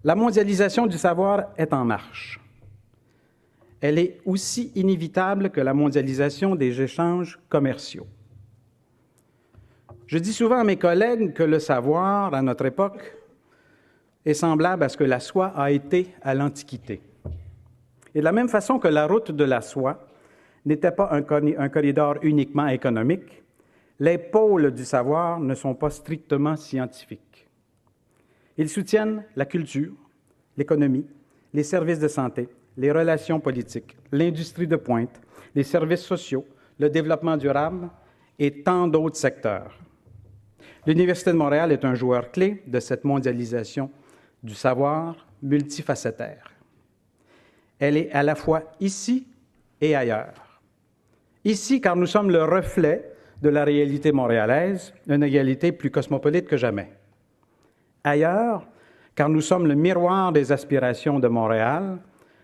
La mondialisation du savoir est en marche. Elle est aussi inévitable que la mondialisation des échanges commerciaux. Je dis souvent à mes collègues que le savoir, à notre époque, est semblable à ce que la soie a été à l'Antiquité. Et de la même façon que la route de la soie n'était pas un corridor uniquement économique, les pôles du savoir ne sont pas strictement scientifiques. Ils soutiennent la culture, l'économie, les services de santé, les relations politiques, l'industrie de pointe, les services sociaux, le développement durable et tant d'autres secteurs. L'Université de Montréal est un joueur clé de cette mondialisation du savoir multifacétaire. Elle est à la fois ici et ailleurs. Ici, car nous sommes le reflet de la réalité montréalaise, une réalité plus cosmopolite que jamais. Ailleurs, car nous sommes le miroir des aspirations de Montréal,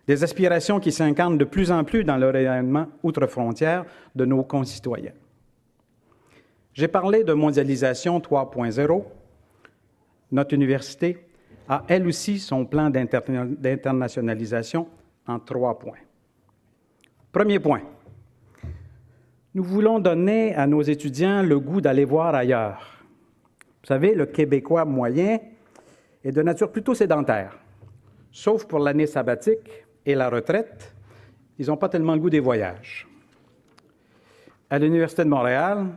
des aspirations qui s'incarnent de plus en plus dans le rayonnement outre-frontières de nos concitoyens. J'ai parlé de mondialisation 3.0. Notre université a, elle aussi, son plan d'internationalisation en 3 points. Premier point, nous voulons donner à nos étudiants le goût d'aller voir ailleurs. Vous savez, le Québécois moyen est de nature plutôt sédentaire. Sauf pour l'année sabbatique et la retraite, ils n'ont pas tellement le goût des voyages. À l'Université de Montréal,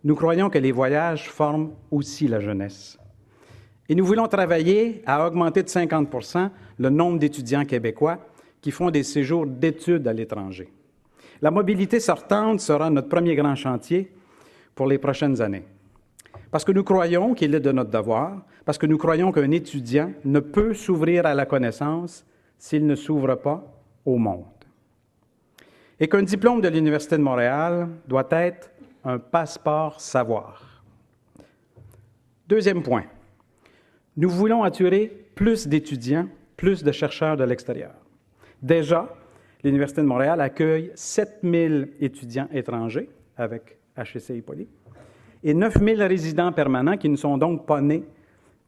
nous croyons que les voyages forment aussi la jeunesse. Et nous voulons travailler à augmenter de 50 % le nombre d'étudiants québécois qui font des séjours d'études à l'étranger. La mobilité sortante sera notre premier grand chantier pour les prochaines années. Parce que nous croyons qu'il est de notre devoir, parce que nous croyons qu'un étudiant ne peut s'ouvrir à la connaissance s'il ne s'ouvre pas au monde. Et qu'un diplôme de l'Université de Montréal doit être un passeport savoir. Deuxième point, nous voulons attirer plus d'étudiants, plus de chercheurs de l'extérieur. Déjà, l'Université de Montréal accueille 7000 étudiants étrangers avec HEC Poly et 9000 résidents permanents qui ne sont donc pas nés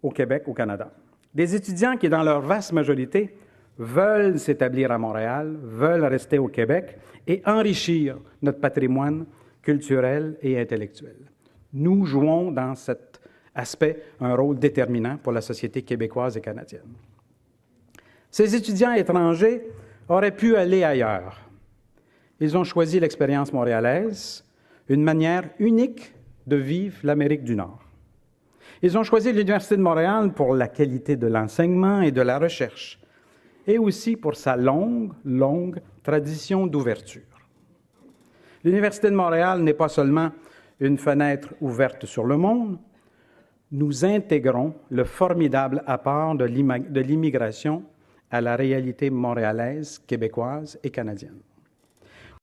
au Québec, au Canada. Des étudiants qui, dans leur vaste majorité, veulent s'établir à Montréal, veulent rester au Québec et enrichir notre patrimoine culturel et intellectuel. Nous jouons dans cet aspect un rôle déterminant pour la société québécoise et canadienne. Ces étudiants étrangers auraient pu aller ailleurs. Ils ont choisi l'expérience montréalaise, une manière unique de vivre l'Amérique du Nord. Ils ont choisi l'Université de Montréal pour la qualité de l'enseignement et de la recherche, et aussi pour sa longue tradition d'ouverture. L'Université de Montréal n'est pas seulement une fenêtre ouverte sur le monde, nous intégrons le formidable apport de l'immigration à la réalité montréalaise, québécoise et canadienne.